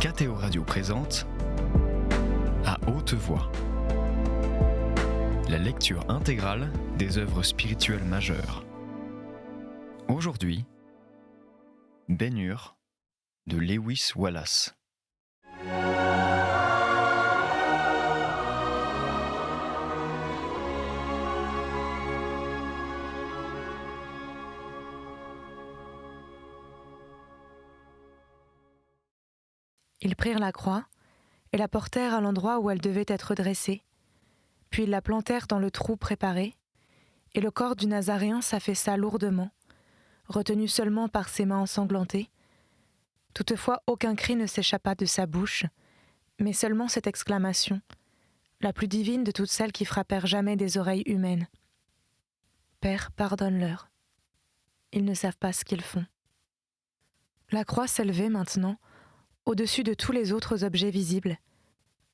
KTO Radio présente À haute voix, la lecture intégrale des œuvres spirituelles majeures. Aujourd'hui, Ben-Hur de Lewis Wallace. Ils prirent la croix et la portèrent à l'endroit où elle devait être dressée, puis ils la plantèrent dans le trou préparé, et le corps du Nazaréen s'affaissa lourdement, retenu seulement par ses mains ensanglantées. Toutefois, aucun cri ne s'échappa de sa bouche, mais seulement cette exclamation, la plus divine de toutes celles qui frappèrent jamais des oreilles humaines. « Père, pardonne-leur. Ils ne savent pas ce qu'ils font. » La croix s'élevait maintenant au-dessus de tous les autres objets visibles.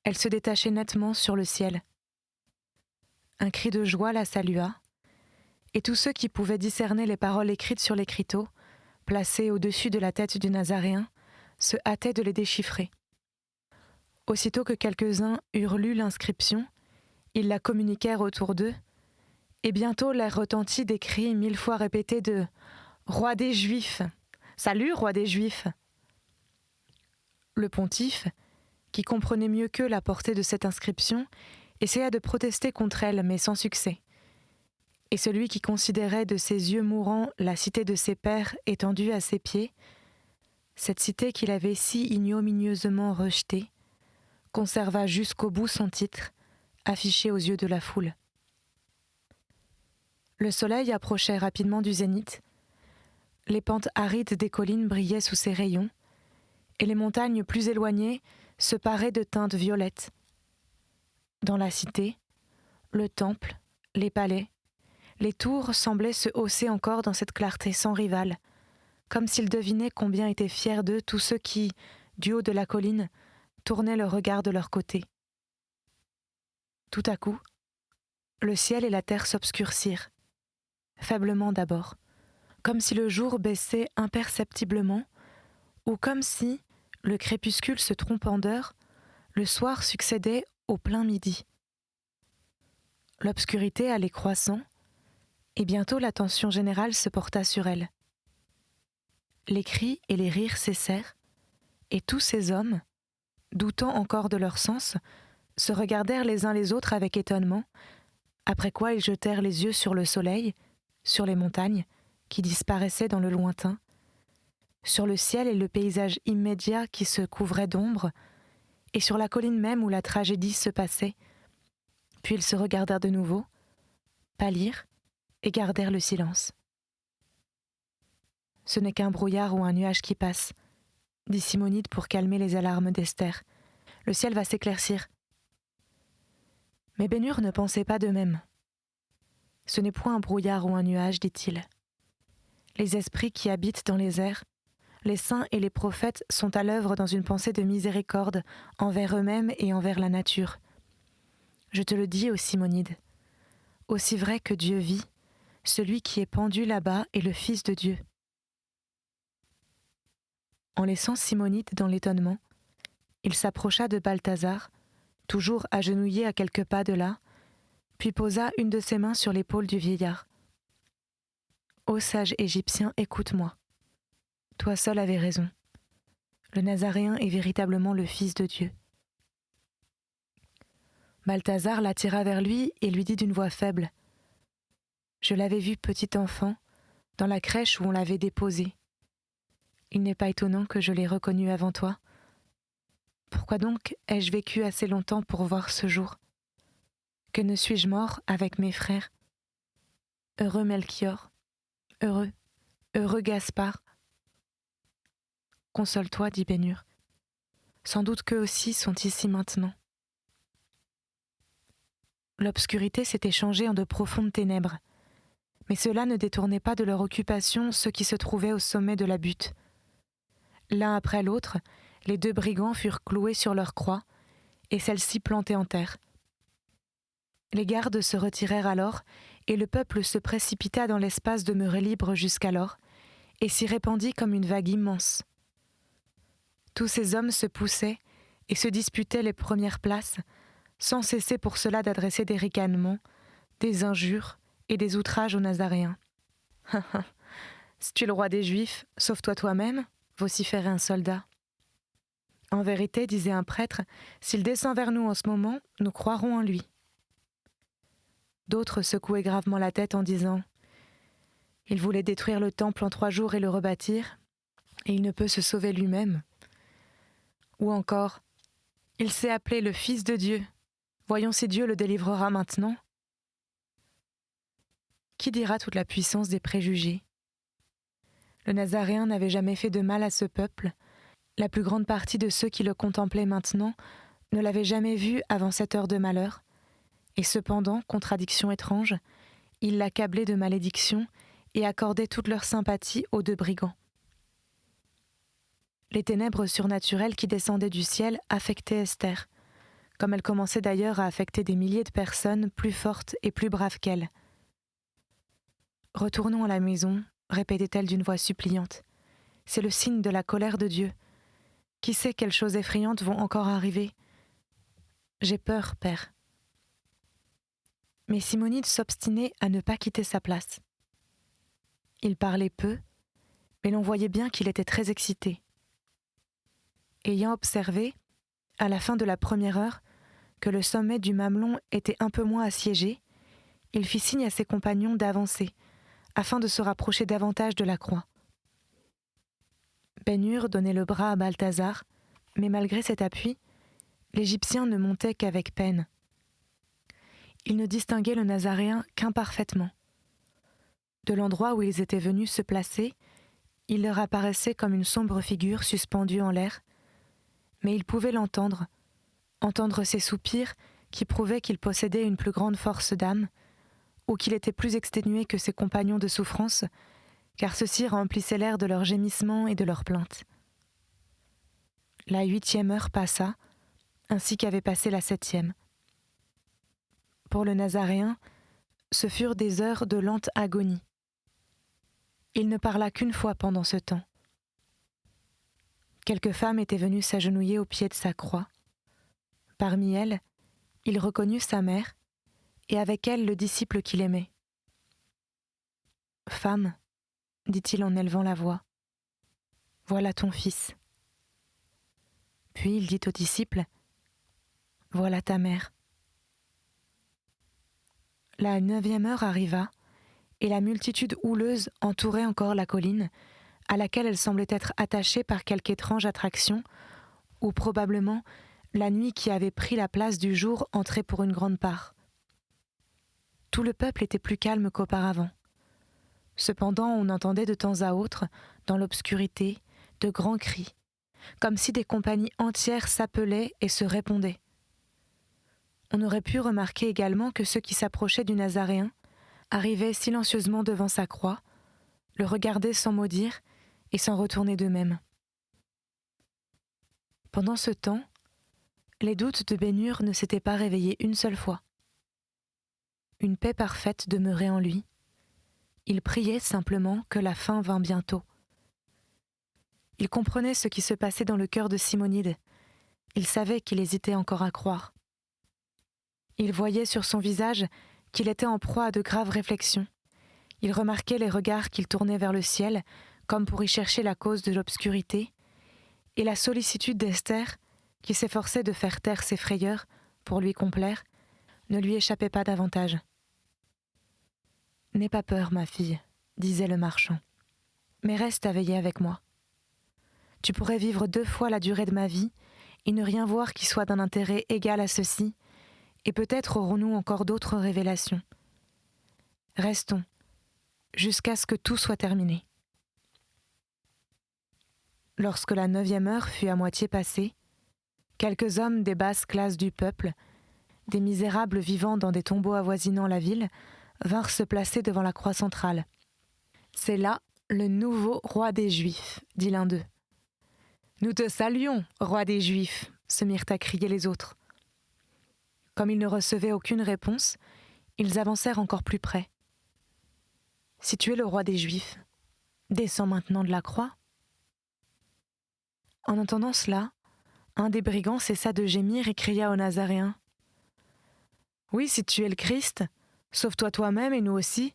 Elle se détachait nettement sur le ciel. Un cri de joie la salua, et tous ceux qui pouvaient discerner les paroles écrites sur l'écriteau, placées au-dessus de la tête du Nazaréen, se hâtaient de les déchiffrer. Aussitôt que quelques-uns eurent lu l'inscription, ils la communiquèrent autour d'eux, et bientôt l'air retentit des cris 1000 fois répétés de « Roi des Juifs ! Salut, roi des Juifs !» Le pontife, qui comprenait mieux qu'eux la portée de cette inscription, essaya de protester contre elle, mais sans succès. Et celui qui considérait de ses yeux mourants la cité de ses pères étendue à ses pieds, cette cité qu'il avait si ignominieusement rejetée, conserva jusqu'au bout son titre, affiché aux yeux de la foule. Le soleil approchait rapidement du zénith, les pentes arides des collines brillaient sous ses rayons, et les montagnes plus éloignées se paraient de teintes violettes. Dans la cité, le temple, les palais, les tours semblaient se hausser encore dans cette clarté sans rivale, comme s'ils devinaient combien étaient fiers d'eux tous ceux qui, du haut de la colline, tournaient le regard de leur côté. Tout à coup, le ciel et la terre s'obscurcirent, faiblement d'abord, comme si le jour baissait imperceptiblement, ou comme si, le crépuscule se trompant d'heure, le soir succédait au plein midi. L'obscurité allait croissant, et bientôt l'attention générale se porta sur elle. Les cris et les rires cessèrent, et tous ces hommes, doutant encore de leur sens, se regardèrent les uns les autres avec étonnement, après quoi ils jetèrent les yeux sur le soleil, sur les montagnes, qui disparaissaient dans le lointain, sur le ciel et le paysage immédiat qui se couvrait d'ombre, et sur la colline même où la tragédie se passait. Puis ils se regardèrent de nouveau, pâlirent et gardèrent le silence. « Ce n'est qu'un brouillard ou un nuage qui passe, » dit Simonide pour calmer les alarmes d'Esther. « Le ciel va s'éclaircir. » Mais Ben-Hur ne pensait pas de même. « Ce n'est point un brouillard ou un nuage, dit-il. Les esprits qui habitent dans les airs, les saints et les prophètes sont à l'œuvre dans une pensée de miséricorde envers eux-mêmes et envers la nature. Je te le dis, ô Simonide, aussi vrai que Dieu vit, celui qui est pendu là-bas est le Fils de Dieu. » En laissant Simonide dans l'étonnement, il s'approcha de Balthazar, toujours agenouillé à quelques pas de là, puis posa une de ses mains sur l'épaule du vieillard. « Ô sage Égyptien, écoute-moi. Toi seul avais raison. Le Nazaréen est véritablement le Fils de Dieu. » Balthazar l'attira vers lui et lui dit d'une voix faible : « Je l'avais vu petit enfant, dans la crèche où on l'avait déposé. Il n'est pas étonnant que je l'ai reconnu avant toi. Pourquoi donc ai-je vécu assez longtemps pour voir ce jour ? Que ne suis-je mort avec mes frères ? Heureux Melchior, heureux Gaspard. » « Console-toi, dit Ben-Hur. Sans doute qu'eux aussi sont ici maintenant. » L'obscurité s'était changée en de profondes ténèbres, mais cela ne détournait pas de leur occupation ceux qui se trouvaient au sommet de la butte. L'un après l'autre, les deux brigands furent cloués sur leur croix, et celle-ci plantée en terre. Les gardes se retirèrent alors, et le peuple se précipita dans l'espace demeuré libre jusqu'alors, et s'y répandit comme une vague immense. Tous ces hommes se poussaient et se disputaient les premières places, sans cesser pour cela d'adresser des ricanements, des injures et des outrages aux Nazaréens. « Si tu es le roi des Juifs, sauve-toi toi-même », vociférait un soldat. « En vérité, disait un prêtre, s'il descend vers nous en ce moment, nous croirons en lui. » D'autres secouaient gravement la tête en disant « Il voulait détruire le temple en 3 jours et le rebâtir, et il ne peut se sauver lui-même. » Ou encore « Il s'est appelé le Fils de Dieu. Voyons si Dieu le délivrera maintenant. » Qui dira toute la puissance des préjugés ? Le Nazaréen n'avait jamais fait de mal à ce peuple. La plus grande partie de ceux qui le contemplaient maintenant ne l'avaient jamais vu avant cette heure de malheur. Et cependant, contradiction étrange, ils l'accablaient de malédictions et accordaient toute leur sympathie aux 2 brigands. Les ténèbres surnaturelles qui descendaient du ciel affectaient Esther, comme elles commençaient d'ailleurs à affecter des milliers de personnes plus fortes et plus braves qu'elle. « Retournons à la maison », répétait-elle d'une voix suppliante. « C'est le signe de la colère de Dieu. Qui sait quelles choses effrayantes vont encore arriver ? J'ai peur, père. » Mais Simonide s'obstinait à ne pas quitter sa place. Il parlait peu, mais l'on voyait bien qu'il était très excité. Ayant observé, à la fin de la première heure, que le sommet du mamelon était un peu moins assiégé, il fit signe à ses compagnons d'avancer, afin de se rapprocher davantage de la croix. Ben-Hur donnait le bras à Balthazar, mais malgré cet appui, l'Égyptien ne montait qu'avec peine. Il ne distinguait le Nazaréen qu'imparfaitement. De l'endroit où ils étaient venus se placer, il leur apparaissait comme une sombre figure suspendue en l'air, mais il pouvait l'entendre, entendre ses soupirs qui prouvaient qu'il possédait une plus grande force d'âme, ou qu'il était plus exténué que ses compagnons de souffrance, car ceux-ci remplissaient l'air de leurs gémissements et de leurs plaintes. La 8e heure passa, ainsi qu'avait passé la 7e. Pour le Nazaréen, ce furent des heures de lente agonie. Il ne parla qu'une fois pendant ce temps. Quelques femmes étaient venues s'agenouiller au pied de sa croix. Parmi elles, il reconnut sa mère, et avec elle le disciple qu'il aimait. « Femme, dit-il en élevant la voix, voilà ton fils. » Puis il dit au disciple, « Voilà ta mère. » La 9e heure arriva, et la multitude houleuse entourait encore la colline, à laquelle elle semblait être attachée par quelque étrange attraction, ou probablement la nuit qui avait pris la place du jour entrait pour une grande part. Tout le peuple était plus calme qu'auparavant. Cependant, on entendait de temps à autre, dans l'obscurité, de grands cris, comme si des compagnies entières s'appelaient et se répondaient. On aurait pu remarquer également que ceux qui s'approchaient du Nazaréen arrivaient silencieusement devant sa croix, le regardaient sans mot dire et s'en retournaient d'eux-mêmes. Pendant ce temps, les doutes de Ben-Hur ne s'étaient pas réveillés une seule fois. Une paix parfaite demeurait en lui. Il priait simplement que la fin vînt bientôt. Il comprenait ce qui se passait dans le cœur de Simonide. Il savait qu'il hésitait encore à croire. Il voyait sur son visage qu'il était en proie à de graves réflexions. Il remarquait les regards qu'il tournait vers le ciel, comme pour y chercher la cause de l'obscurité, et la sollicitude d'Esther, qui s'efforçait de faire taire ses frayeurs pour lui complaire, ne lui échappait pas davantage. « N'aie pas peur, ma fille, » disait le marchand, « mais reste à veiller avec moi. Tu pourrais vivre 2 fois la durée de ma vie et ne rien voir qui soit d'un intérêt égal à ceci, et peut-être aurons-nous encore d'autres révélations. Restons, jusqu'à ce que tout soit terminé. » Lorsque la 9e heure fut à moitié passée, quelques hommes des basses classes du peuple, des misérables vivant dans des tombeaux avoisinant la ville, vinrent se placer devant la croix centrale. « C'est là le nouveau roi des Juifs, » dit l'un d'eux. « Nous te saluons, roi des Juifs, » se mirent à crier les autres. Comme ils ne recevaient aucune réponse, ils avancèrent encore plus près. « Si tu es le roi des Juifs, descends maintenant de la croix. » En entendant cela, un des brigands cessa de gémir et cria au Nazaréen : « Oui, si tu es le Christ, sauve-toi toi-même et nous aussi. »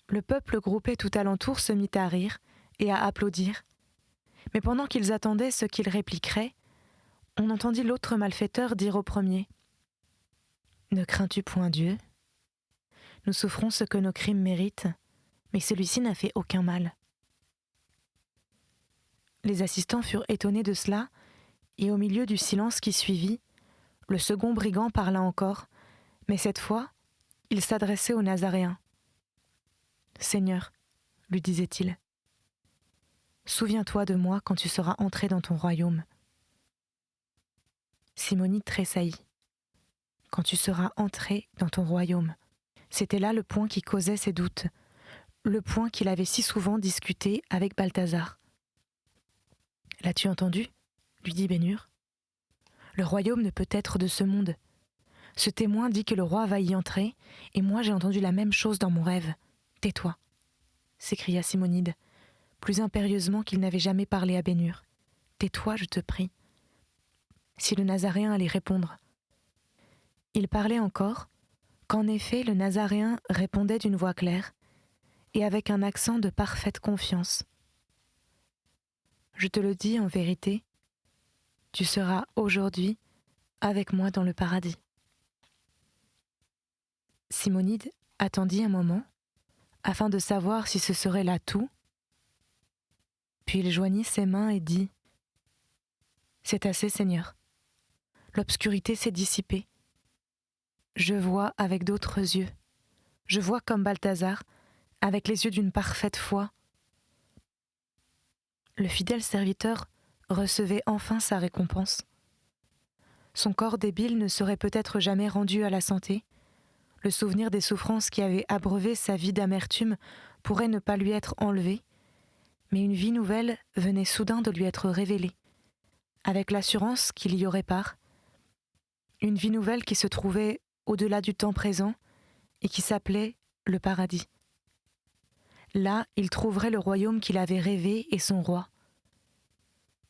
Le peuple groupé tout alentour se mit à rire et à applaudir. Mais pendant qu'ils attendaient ce qu'il répliquerait, on entendit l'autre malfaiteur dire au premier : « Ne crains-tu point Dieu ? Nous souffrons ce que nos crimes méritent, mais celui-ci n'a fait aucun mal. » Les assistants furent étonnés de cela, et au milieu du silence qui suivit, le second brigand parla encore, mais cette fois, il s'adressait au Nazaréen. « Seigneur, lui disait-il, souviens-toi de moi quand tu seras entré dans ton royaume. » Simonide tressaillit. Quand tu seras entré dans ton royaume. C'était là le point qui causait ses doutes, le point qu'il avait si souvent discuté avec Balthazar. « L'as-tu entendu ? Lui dit Bénur. Le royaume ne peut être de ce monde. Ce témoin dit que le roi va y entrer, et moi j'ai entendu la même chose dans mon rêve. Tais-toi, s'écria Simonide, plus impérieusement qu'il n'avait jamais parlé à Bénur. Tais-toi, je te prie. Si le Nazaréen allait répondre. Il parlait encore, qu'en effet le Nazaréen répondait d'une voix claire, et avec un accent de parfaite confiance. Je te le dis en vérité, tu seras aujourd'hui avec moi dans le paradis. Simonide attendit un moment, afin de savoir si ce serait là tout, puis il joignit ses mains et dit : « C'est assez, Seigneur. L'obscurité s'est dissipée. Je vois avec d'autres yeux. Je vois comme Balthazar, avec les yeux d'une parfaite foi. » Le fidèle serviteur recevait enfin sa récompense. Son corps débile ne serait peut-être jamais rendu à la santé. Le souvenir des souffrances qui avaient abreuvé sa vie d'amertume pourrait ne pas lui être enlevé, mais une vie nouvelle venait soudain de lui être révélée, avec l'assurance qu'il y aurait part, une vie nouvelle qui se trouvait au-delà du temps présent et qui s'appelait le paradis. Là, il trouverait le royaume qu'il avait rêvé et son roi.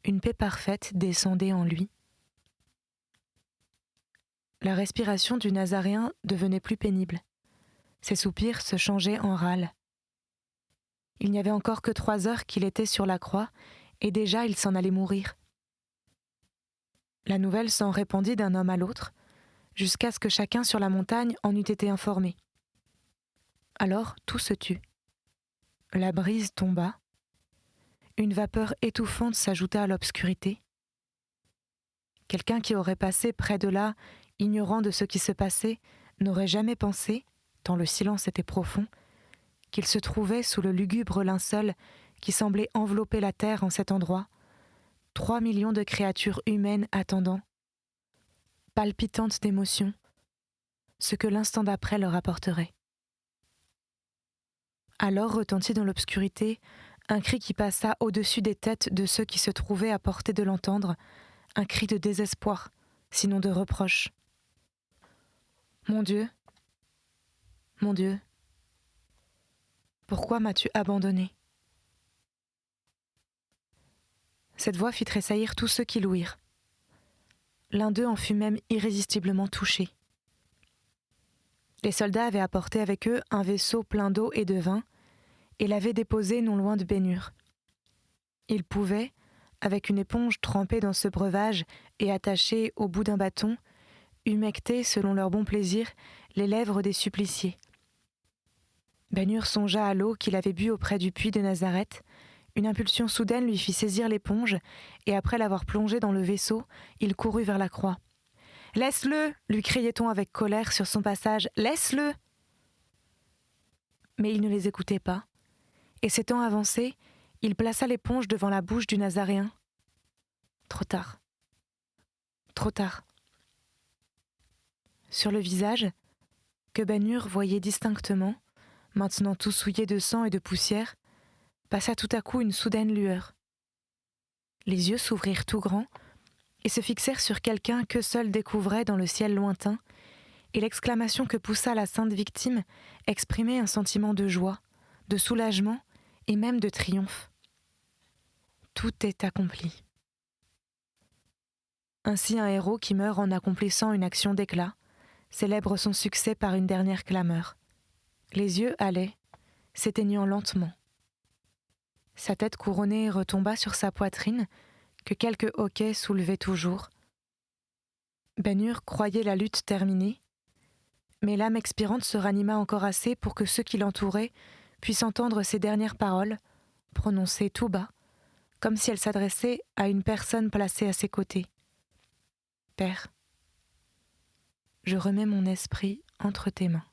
Une paix parfaite descendait en lui. La respiration du Nazaréen devenait plus pénible. Ses soupirs se changeaient en râles. Il n'y avait encore que 3 heures qu'il était sur la croix, et déjà il s'en allait mourir. La nouvelle s'en répandit d'un homme à l'autre, jusqu'à ce que chacun sur la montagne en eût été informé. Alors tout se tut. La brise tomba. Une vapeur étouffante s'ajouta à l'obscurité. Quelqu'un qui aurait passé près de là, ignorant de ce qui se passait, n'aurait jamais pensé, tant le silence était profond, qu'il se trouvait sous le lugubre linceul qui semblait envelopper la terre en cet endroit, 3 millions de créatures humaines attendant, palpitantes d'émotion, ce que l'instant d'après leur apporterait. Alors retentit dans l'obscurité un cri qui passa au-dessus des têtes de ceux qui se trouvaient à portée de l'entendre, un cri de désespoir, sinon de reproche. « Mon Dieu, pourquoi m'as-tu abandonné ?» Cette voix fit tressaillir tous ceux qui l'ouïrent. L'un d'eux en fut même irrésistiblement touché. Les soldats avaient apporté avec eux un vaisseau plein d'eau et de vin, et l'avaient déposé non loin de Bénur. Ils pouvaient, avec une éponge trempée dans ce breuvage et attachée au bout d'un bâton, humecter, selon leur bon plaisir, les lèvres des suppliciés. Bénur songea à l'eau qu'il avait bue auprès du puits de Nazareth. Une impulsion soudaine lui fit saisir l'éponge, et après l'avoir plongée dans le vaisseau, il courut vers la croix. « Laisse-le !» lui criait-on avec colère sur son passage. « Laisse-le !» Mais il ne les écoutait pas, et s'étant avancé, il plaça l'éponge devant la bouche du Nazaréen. Trop tard. Trop tard. Sur le visage, que Bénur voyait distinctement, maintenant tout souillé de sang et de poussière, passa tout à coup une soudaine lueur. Les yeux s'ouvrirent tout grands et se fixèrent sur quelqu'un qu'eux seuls découvraient dans le ciel lointain, et l'exclamation que poussa la sainte victime exprimait un sentiment de joie, de soulagement et même de triomphe. tout est accompli. Ainsi un héros qui meurt en accomplissant une action d'éclat célèbre son succès par une dernière clameur. Les yeux allaient, s'éteignant lentement. Sa tête couronnée retomba sur sa poitrine, que quelques hoquets soulevaient toujours. Ben-Hur croyait la lutte terminée, mais l'âme expirante se ranima encore assez pour que ceux qui l'entouraient puissent entendre ses dernières paroles, prononcées tout bas, comme si elles s'adressaient à une personne placée à ses côtés. « Père, je remets mon esprit entre tes mains. »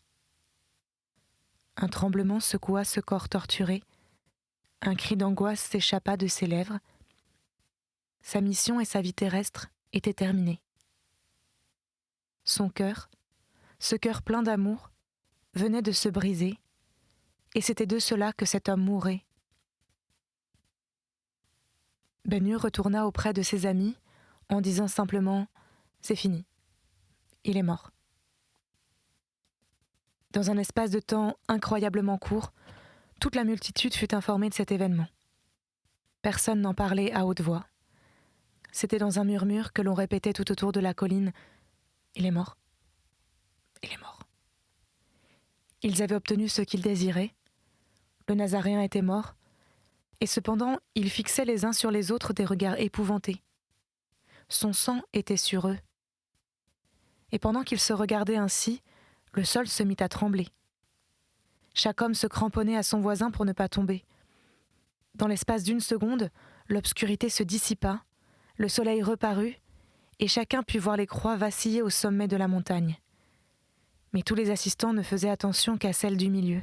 Un tremblement secoua ce corps torturé, un cri d'angoisse s'échappa de ses lèvres. Sa mission et sa vie terrestre étaient terminées. Son cœur, ce cœur plein d'amour, venait de se briser, et c'était de cela que cet homme mourait. Ben-Hur retourna auprès de ses amis en disant simplement « C'est fini, il est mort ». Dans un espace de temps incroyablement court, toute la multitude fut informée de cet événement. Personne n'en parlait à haute voix. C'était dans un murmure que l'on répétait tout autour de la colline « Il est mort, il est mort ». Ils avaient obtenu ce qu'ils désiraient. Le Nazaréen était mort, et cependant ils fixaient les uns sur les autres des regards épouvantés. Son sang était sur eux. Et pendant qu'ils se regardaient ainsi, le sol se mit à trembler. Chaque homme se cramponnait à son voisin pour ne pas tomber. Dans l'espace d'une seconde, l'obscurité se dissipa, le soleil reparut, et chacun put voir les croix vaciller au sommet de la montagne. Mais tous les assistants ne faisaient attention qu'à celle du milieu.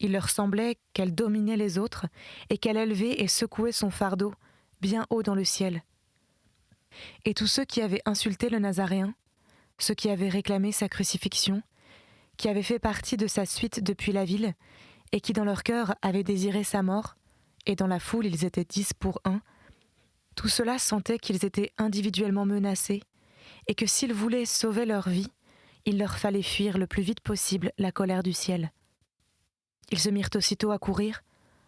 Il leur semblait qu'elle dominait les autres et qu'elle élevait et secouait son fardeau bien haut dans le ciel. Et tous ceux qui avaient insulté le Nazaréen, ceux qui avaient réclamé sa crucifixion, qui avaient fait partie de sa suite depuis la ville, et qui dans leur cœur avaient désiré sa mort, et dans la foule ils étaient 10 pour 1, tout cela sentait qu'ils étaient individuellement menacés, et que s'ils voulaient sauver leur vie, il leur fallait fuir le plus vite possible la colère du ciel. Ils se mirent aussitôt à courir,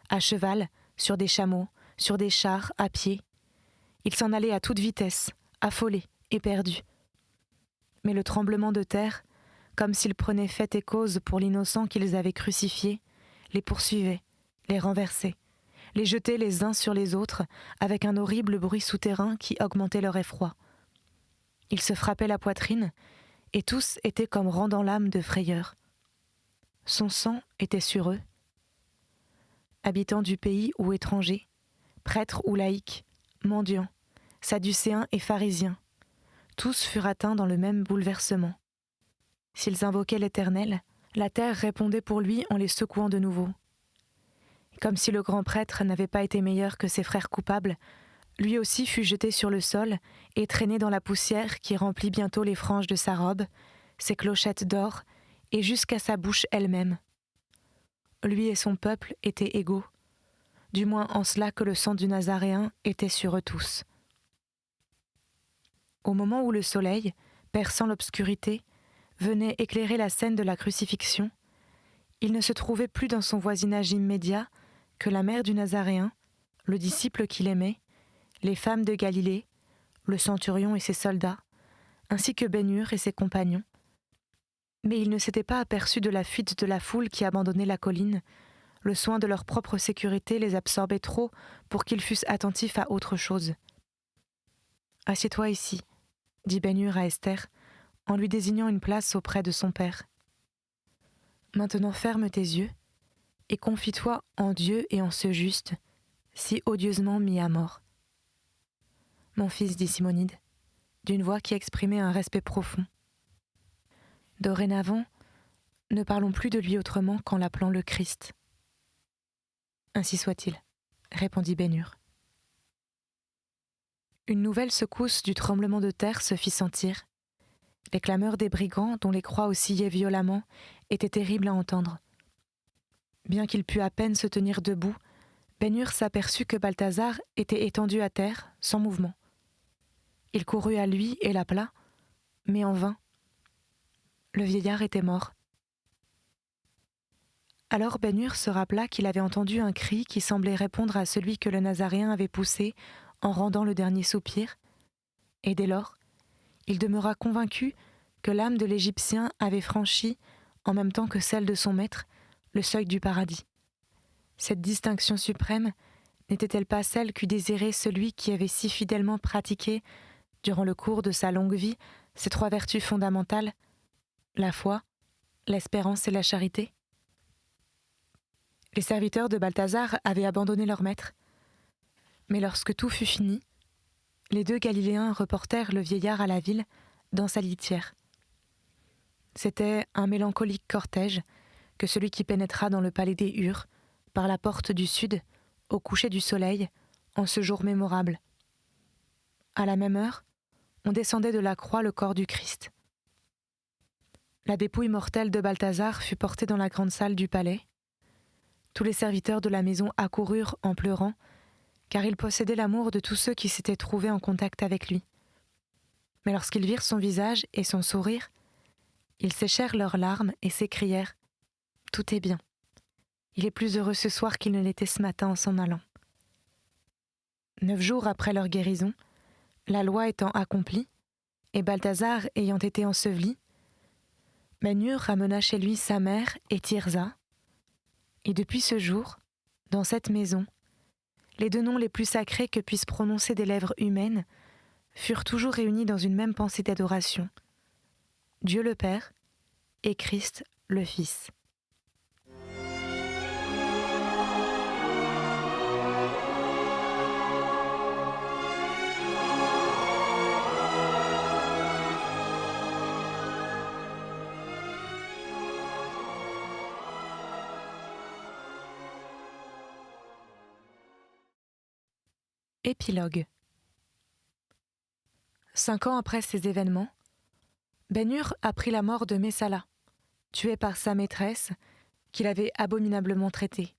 à cheval, sur des chameaux, sur des chars, à pied. Ils s'en allaient à toute vitesse, affolés, éperdus. Mais le tremblement de terre, comme s'ils prenaient fait et cause pour l'innocent qu'ils avaient crucifié, les poursuivait, les renversait, les jetait les uns sur les autres avec un horrible bruit souterrain qui augmentait leur effroi. Ils se frappaient la poitrine, et tous étaient comme rendant l'âme de frayeur. Son sang était sur eux. Habitants du pays ou étrangers, prêtres ou laïcs, mendiants, sadducéens et pharisiens, tous furent atteints dans le même bouleversement. S'ils invoquaient l'Éternel, la terre répondait pour lui en les secouant de nouveau. Comme si le grand prêtre n'avait pas été meilleur que ses frères coupables, lui aussi fut jeté sur le sol et traîné dans la poussière qui remplit bientôt les franges de sa robe, ses clochettes d'or, et jusqu'à sa bouche elle-même. Lui et son peuple étaient égaux, du moins en cela que le sang du Nazaréen était sur eux tous. Au moment où le soleil, perçant l'obscurité, venait éclairer la scène de la crucifixion, il ne se trouvait plus dans son voisinage immédiat que la mère du Nazaréen, le disciple qu'il aimait, les femmes de Galilée, le centurion et ses soldats, ainsi que Ben-Hur et ses compagnons. Mais il ne s'était pas aperçu de la fuite de la foule qui abandonnait la colline. Le soin de leur propre sécurité les absorbait trop pour qu'ils fussent attentifs à autre chose. « Assieds-toi ici », dit Ben-Hur à Esther, en lui désignant une place auprès de son père. « Maintenant ferme tes yeux et confie-toi en Dieu et en ce juste, si odieusement mis à mort. »« Mon fils, dit Simonide, d'une voix qui exprimait un respect profond. Dorénavant, ne parlons plus de lui autrement qu'en l'appelant le Christ. »« Ainsi soit-il, répondit Ben-Hur. Une nouvelle secousse du tremblement de terre se fit sentir. Les clameurs des brigands, dont les croix oscillaient violemment, étaient terribles à entendre. Bien qu'il pût à peine se tenir debout, Ben-Hur s'aperçut que Balthazar était étendu à terre, sans mouvement. Il courut à lui et l'appela, mais en vain. Le vieillard était mort. Alors Ben-Hur se rappela qu'il avait entendu un cri qui semblait répondre à celui que le Nazaréen avait poussé en rendant le dernier soupir, et dès lors, il demeura convaincu que l'âme de l'Égyptien avait franchi, en même temps que celle de son maître, le seuil du paradis. Cette distinction suprême n'était-elle pas celle qu'eût désiré celui qui avait si fidèlement pratiqué, durant le cours de sa longue vie, ces 3 vertus fondamentales, la foi, l'espérance et la charité? Les serviteurs de Balthazar avaient abandonné leur maître, mais lorsque tout fut fini, les 2 Galiléens reportèrent le vieillard à la ville, dans sa litière. C'était un mélancolique cortège que celui qui pénétra dans le palais des Hurs, par la porte du sud, au coucher du soleil, en ce jour mémorable. À la même heure, on descendait de la croix le corps du Christ. La dépouille mortelle de Balthazar fut portée dans la grande salle du palais. Tous les serviteurs de la maison accoururent en pleurant, car il possédait l'amour de tous ceux qui s'étaient trouvés en contact avec lui. Mais lorsqu'ils virent son visage et son sourire, ils séchèrent leurs larmes et s'écrièrent « Tout est bien. Il est plus heureux ce soir qu'il ne l'était ce matin en s'en allant. » 9 jours après leur guérison, la loi étant accomplie, et Balthazar ayant été enseveli, Ben-Hur ramena chez lui sa mère et Tirza, et depuis ce jour, dans cette maison, les 2 noms les plus sacrés que puissent prononcer des lèvres humaines furent toujours réunis dans une même pensée d'adoration, Dieu le Père et Christ le Fils. Épilogue. 5 ans après ces événements, Ben-Hur apprit la mort de Messala, tué par sa maîtresse, qu'il avait abominablement traitée.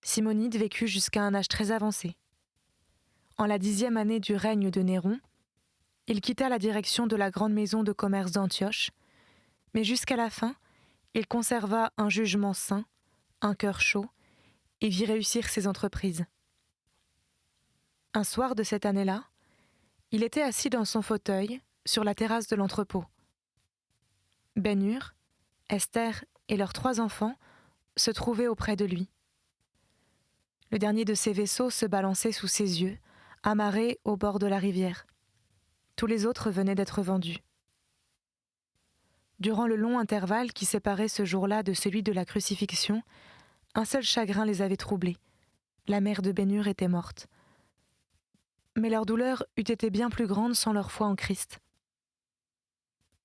Simonide vécut jusqu'à un âge très avancé. En la 10e année du règne de Néron, il quitta la direction de la grande maison de commerce d'Antioche, mais jusqu'à la fin, il conserva un jugement sain, un cœur chaud, et vit réussir ses entreprises. Un soir de cette année-là, il était assis dans son fauteuil, sur la terrasse de l'entrepôt. Ben-Hur, Esther et leurs 3 enfants se trouvaient auprès de lui. Le dernier de ses vaisseaux se balançait sous ses yeux, amarré au bord de la rivière. Tous les autres venaient d'être vendus. Durant le long intervalle qui séparait ce jour-là de celui de la crucifixion, un seul chagrin les avait troublés. La mère de Ben-Hur était morte. Mais leur douleur eût été bien plus grande sans leur foi en Christ.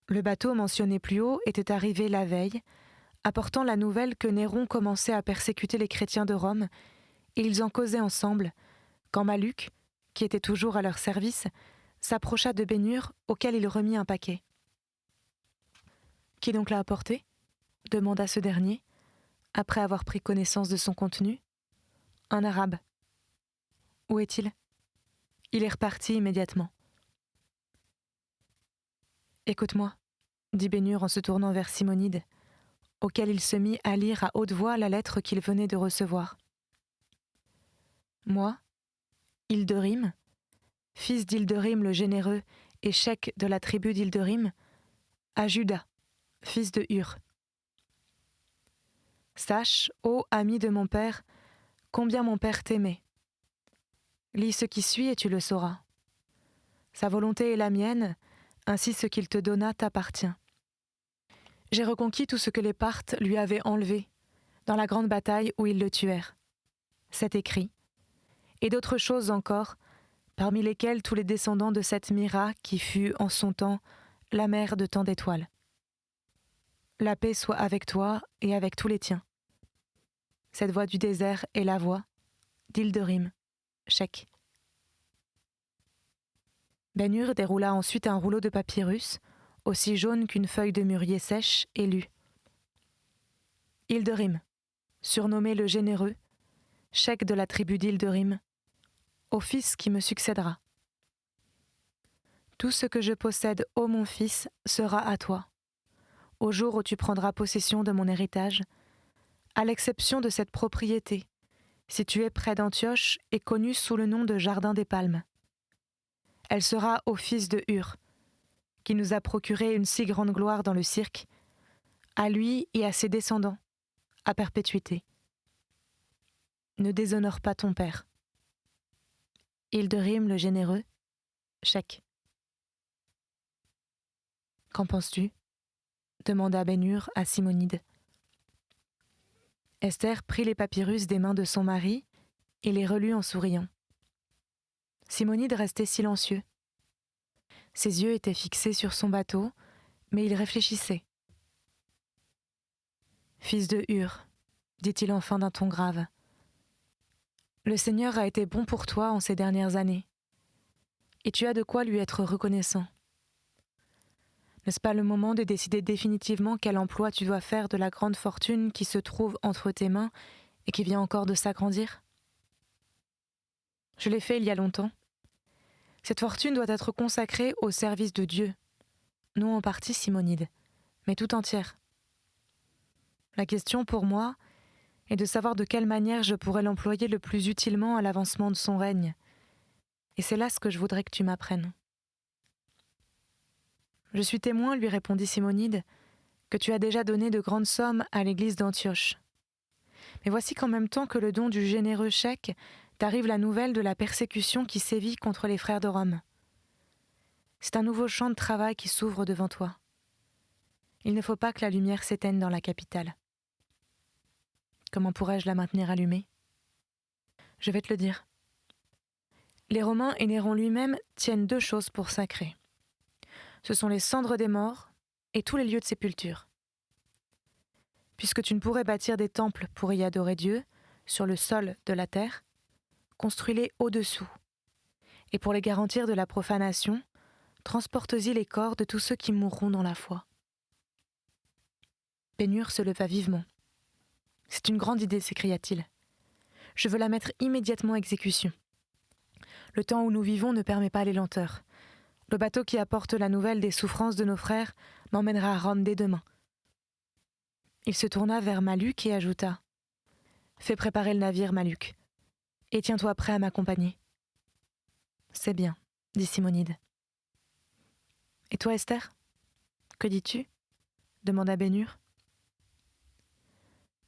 Le bateau mentionné plus haut était arrivé la veille, apportant la nouvelle que Néron commençait à persécuter les chrétiens de Rome, et ils en causaient ensemble, quand Malluc, qui était toujours à leur service, s'approcha de Ben-Hur, auquel il remit un paquet. « Qui donc l'a apporté ?» demanda ce dernier, après avoir pris connaissance de son contenu. « Un Arabe. »« Où est-il » ? Il est reparti immédiatement. « Écoute-moi, » dit Ben-Hur en se tournant vers Simonide, auquel il se mit à lire à haute voix la lettre qu'il venait de recevoir. « Moi, Hilderim, fils d'Hilderim le généreux et cheikh de la tribu d'Hilderim, à Juda, fils de Hur. Sache, ô ami de mon père, combien mon père t'aimait. Lis ce qui suit et tu le sauras. Sa volonté est la mienne, ainsi ce qu'il te donna t'appartient. J'ai reconquis tout ce que les Parthes lui avaient enlevé, dans la grande bataille où ils le tuèrent. C'est écrit. Et d'autres choses encore, parmi lesquelles tous les descendants de cette Myra qui fut, en son temps, la mère de tant d'étoiles. La paix soit avec toi et avec tous les tiens. Cette voix du désert est la voix d'Hilderim, cheikh. Ben-Hur déroula ensuite un rouleau de papyrus, aussi jaune qu'une feuille de mûrier sèche, et lut. Hilderim, surnommé le généreux, cheikh de la tribu d'Hilderim, au fils qui me succédera. Tout ce que je possède, ô mon fils, sera à toi. Au jour où tu prendras possession de mon héritage, à l'exception de cette propriété, située près d'Antioche et connue sous le nom de Jardin des Palmes. Elle sera au fils de Hur, qui nous a procuré une si grande gloire dans le cirque, à lui et à ses descendants, à perpétuité. Ne déshonore pas ton père. Hilderim le généreux, chèque. Qu'en penses-tu ? Demanda Ben-Hur à Simonide. Esther prit les papyrus des mains de son mari et les relut en souriant. Simonide restait silencieux. Ses yeux étaient fixés sur son bateau, mais il réfléchissait. « Fils de Hur, dit-il enfin d'un ton grave, le Seigneur a été bon pour toi en ces dernières années, et tu as de quoi lui être reconnaissant. N'est-ce pas le moment de décider définitivement quel emploi tu dois faire de la grande fortune qui se trouve entre tes mains et qui vient encore de s'agrandir ? Je l'ai fait il y a longtemps. Cette fortune doit être consacrée au service de Dieu, non en partie Simonide, mais tout entière. La question pour moi est de savoir de quelle manière je pourrais l'employer le plus utilement à l'avancement de son règne, et c'est là ce que je voudrais que tu m'apprennes. Je suis témoin, lui répondit Simonide, que tu as déjà donné de grandes sommes à l'église d'Antioche. Mais voici qu'en même temps que le don du généreux chèque, t'arrive la nouvelle de la persécution qui sévit contre les frères de Rome. C'est un nouveau champ de travail qui s'ouvre devant toi. Il ne faut pas que la lumière s'éteigne dans la capitale. Comment pourrais-je la maintenir allumée ? Je vais te le dire. Les Romains et Néron lui-même tiennent 2 choses pour sacrées. Ce sont les cendres des morts et tous les lieux de sépulture. Puisque tu ne pourrais bâtir des temples pour y adorer Dieu, sur le sol de la terre, construis-les au-dessous. Et pour les garantir de la profanation, transporte-y les corps de tous ceux qui mourront dans la foi. Ben-Hur se leva vivement. « C'est une grande idée, s'écria-t-il. Je veux la mettre immédiatement à exécution. Le temps où nous vivons ne permet pas les lenteurs. Le bateau qui apporte la nouvelle des souffrances de nos frères m'emmènera à Rome dès demain. » Il se tourna vers Malluc et ajouta : « Fais préparer le navire, Malluc, et tiens-toi prêt à m'accompagner. »« C'est bien, » dit Simonide. « Et toi, Esther, que dis-tu » demanda Ben-Hur.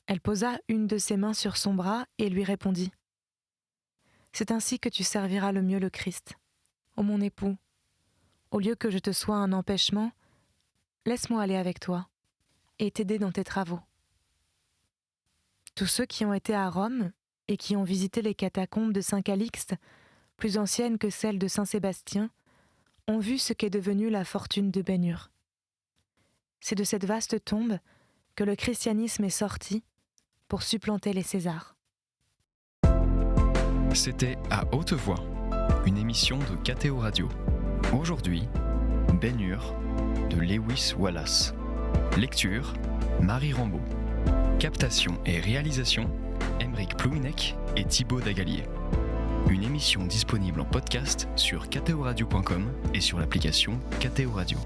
Elle posa une de ses mains sur son bras et lui répondit : « C'est ainsi que tu serviras le mieux le Christ. Ô mon époux, au lieu que je te sois un empêchement, laisse-moi aller avec toi et t'aider dans tes travaux. » Tous ceux qui ont été à Rome et qui ont visité les catacombes de Saint-Calixte, plus anciennes que celles de Saint-Sébastien, ont vu ce qu'est devenue la fortune de Ben-Hur. C'est de cette vaste tombe que le christianisme est sorti pour supplanter les Césars. C'était À Haute Voix, une émission de KTO Radio. Aujourd'hui, Ben-Hur de Lewis Wallace. Lecture, Marie Rambaud. Captation et réalisation, Aymeric Plouinec et Thibaut Dagalier. Une émission disponible en podcast sur ktoradio.com et sur l'application KTO Radio.